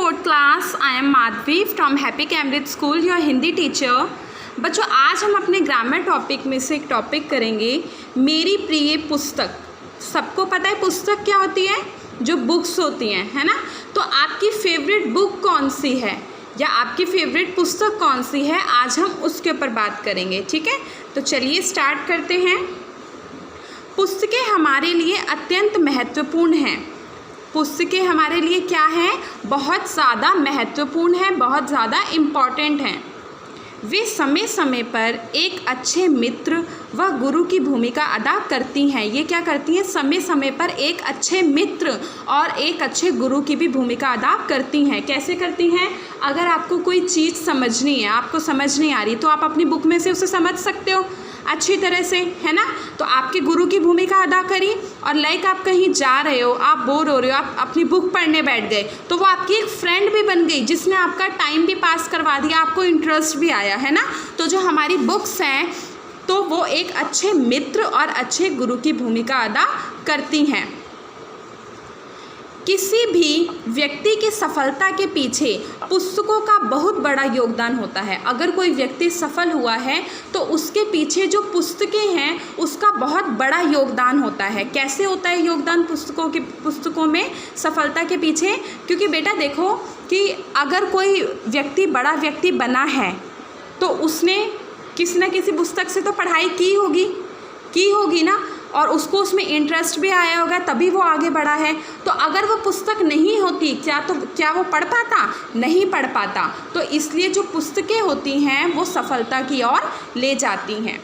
4th class. I am Madhvi from Happy Cambridge School, your Hindi teacher. बच्चों, आज हम अपने ग्रामर टॉपिक में से एक टॉपिक करेंगे, मेरी प्रिय पुस्तक. सबको पता है पुस्तक क्या होती है? जो बुक्स होती हैं, है ना. तो आपकी फेवरेट बुक कौन सी है या आपकी फेवरेट पुस्तक कौन सी है, आज हम उसके ऊपर बात करेंगे. ठीक है, तो चलिए स्टार्ट करते हैं. पुस्तकें हमारे लिए अत्यंत महत्वपूर्ण हैं. पुस्तकें हमारे लिए क्या हैं? बहुत ज़्यादा महत्वपूर्ण हैं, बहुत ज़्यादा इम्पॉर्टेंट हैं. वे समय समय पर एक अच्छे मित्र व गुरु की भूमिका अदा करती हैं. ये क्या करती हैं? समय समय पर एक अच्छे मित्र और एक अच्छे गुरु की भी भूमिका अदा करती हैं. कैसे करती हैं? अगर आपको कोई चीज़ समझनी है, आपको समझ नहीं आ रही, तो आप अपनी बुक में से उसे समझ सकते हो अच्छी तरह से, है ना. तो आपके गुरु की भूमिका अदा करी. और लाइक आप कहीं जा रहे हो, आप बोर हो रहे हो, आप अपनी बुक पढ़ने बैठ गए, तो वो आपकी एक फ्रेंड भी बन गई जिसने आपका टाइम भी पास करवा दिया, आपको इंटरेस्ट भी आया, है ना. तो जो हमारी बुक्स हैं तो वो एक अच्छे मित्र और अच्छे गुरु की भूमिका अदा करती हैं. किसी भी व्यक्ति की सफलता के पीछे पुस्तकों का बहुत बड़ा योगदान होता है. अगर कोई व्यक्ति सफल हुआ है तो उसके पीछे जो पुस्तकें हैं उसका बहुत बड़ा योगदान होता है. कैसे होता है योगदान पुस्तकों में सफलता के पीछे? क्योंकि बेटा देखो कि अगर कोई व्यक्ति बड़ा व्यक्ति बना है तो उसने किसी न किसी पुस्तक से तो पढ़ाई की होगी ना, और उसको उसमें इंटरेस्ट भी आया होगा, तभी वो आगे बढ़ा है. तो अगर वो पुस्तक नहीं होती क्या वो पढ़ पाता? नहीं पढ़ पाता. तो इसलिए जो पुस्तकें होती हैं वो सफलता की ओर ले जाती हैं.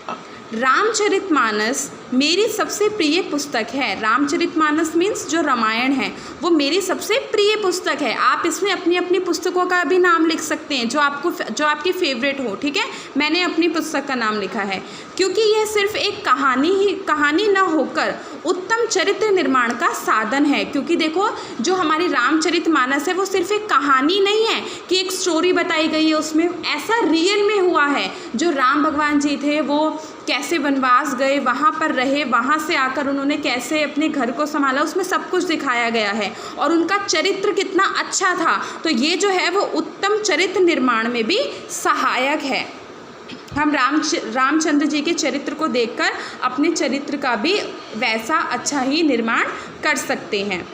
रामचरितमानस मेरी सबसे प्रिय पुस्तक है. रामचरितमानस मीन्स जो रामायण है वो मेरी सबसे प्रिय पुस्तक है. आप इसमें अपनी अपनी पुस्तकों का भी नाम लिख सकते हैं जो आपकी फेवरेट हो. ठीक है, मैंने अपनी पुस्तक का नाम लिखा है क्योंकि यह सिर्फ एक कहानी न होकर उत्तम चरित्र निर्माण का साधन है. क्योंकि देखो जो हमारी रामचरितमानस है वो सिर्फ एक कहानी नहीं है कि एक स्टोरी बताई गई है, उसमें ऐसा रियल में हुआ है. जो राम भगवान जी थे वो कैसे वनवास गए, वहाँ पर रहे, वहाँ से आकर उन्होंने कैसे अपने घर को संभाला, उसमें सब कुछ दिखाया गया है. और उनका चरित्र कितना अच्छा था. तो ये जो है वो उत्तम चरित्र निर्माण में भी सहायक है. हम रामचंद्र जी के चरित्र को देखकर अपने चरित्र का भी वैसा अच्छा ही निर्माण कर सकते हैं.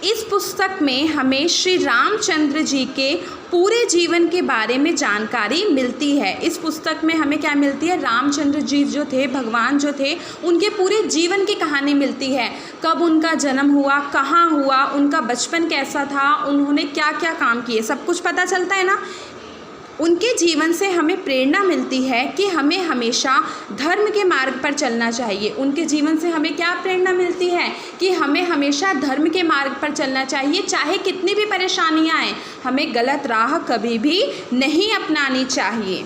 इस पुस्तक में हमें श्री रामचंद्र जी के पूरे जीवन के बारे में जानकारी मिलती है. इस पुस्तक में हमें क्या मिलती है? रामचंद्र जी जो थे, भगवान जो थे, उनके पूरे जीवन की कहानी मिलती है. कब उनका जन्म हुआ, कहाँ हुआ, उनका बचपन कैसा था, उन्होंने क्या क्या काम किए, सब कुछ पता चलता है ना. उनके जीवन से हमें प्रेरणा मिलती है कि हमें हमेशा धर्म के मार्ग पर चलना चाहिए. उनके जीवन से हमें क्या प्रेरणा मिलती है? कि हमें हमेशा धर्म के मार्ग पर चलना चाहिए, चाहे कितनी भी परेशानियां आएँ, हमें गलत राह कभी भी नहीं अपनानी चाहिए.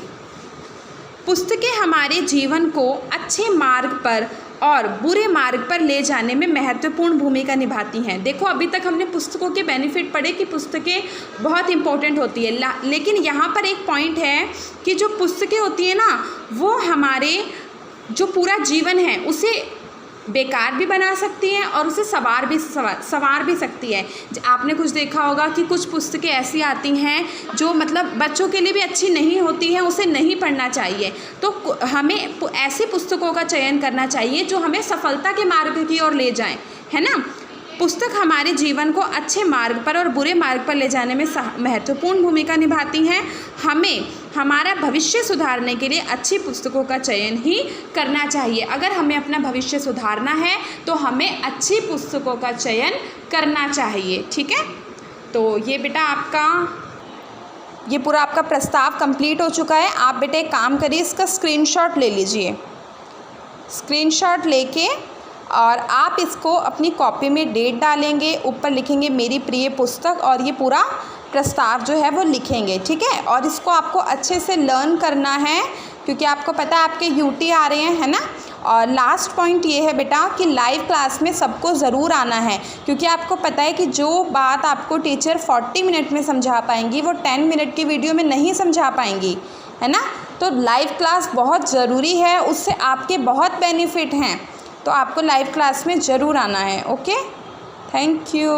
पुस्तकें हमारे जीवन को अच्छे मार्ग पर और बुरे मार्ग पर ले जाने में महत्वपूर्ण भूमिका निभाती हैं. देखो अभी तक हमने पुस्तकों के बेनिफिट पढ़े कि पुस्तकें बहुत इंपॉर्टेंट होती है, लेकिन यहाँ पर एक पॉइंट है कि जो पुस्तकें होती हैं ना वो हमारे जो पूरा जीवन है उसे बेकार भी बना सकती हैं और उसे सवार भी सकती है. आपने कुछ देखा होगा कि कुछ पुस्तकें ऐसी आती हैं जो मतलब बच्चों के लिए भी अच्छी नहीं होती हैं, उसे नहीं पढ़ना चाहिए. तो हमें ऐसी पुस्तकों का चयन करना चाहिए जो हमें सफलता के मार्ग की ओर ले जाएं, है ना. पुस्तक हमारे जीवन को अच्छे मार्ग पर और बुरे मार्ग पर ले जाने में महत्वपूर्ण भूमिका निभाती हैं. हमें हमारा भविष्य सुधारने के लिए अच्छी पुस्तकों का चयन ही करना चाहिए. अगर हमें अपना भविष्य सुधारना है तो हमें अच्छी पुस्तकों का चयन करना चाहिए. ठीक है, तो ये बेटा ये पूरा आपका प्रस्ताव कंप्लीट हो चुका है. आप बेटे एक काम करिए, इसका स्क्रीनशॉट ले लीजिए. स्क्रीनशॉट लेके और आप इसको अपनी कॉपी में डेट डालेंगे, ऊपर लिखेंगे मेरी प्रिय पुस्तक और ये पूरा प्रस्ताव जो है वो लिखेंगे. ठीक है, और इसको आपको अच्छे से लर्न करना है क्योंकि आपको पता है आपके यूटी आ रहे हैं, है ना. और लास्ट पॉइंट ये है बेटा कि लाइव क्लास में सबको ज़रूर आना है क्योंकि आपको पता है कि जो बात आपको टीचर 40 मिनट में समझा पाएंगी वो 10 मिनट की वीडियो में नहीं समझा पाएंगी, है ना. तो लाइव क्लास बहुत ज़रूरी है, उससे आपके बहुत बेनिफिट हैं. तो आपको लाइव क्लास में ज़रूर आना है. Okay, thank you.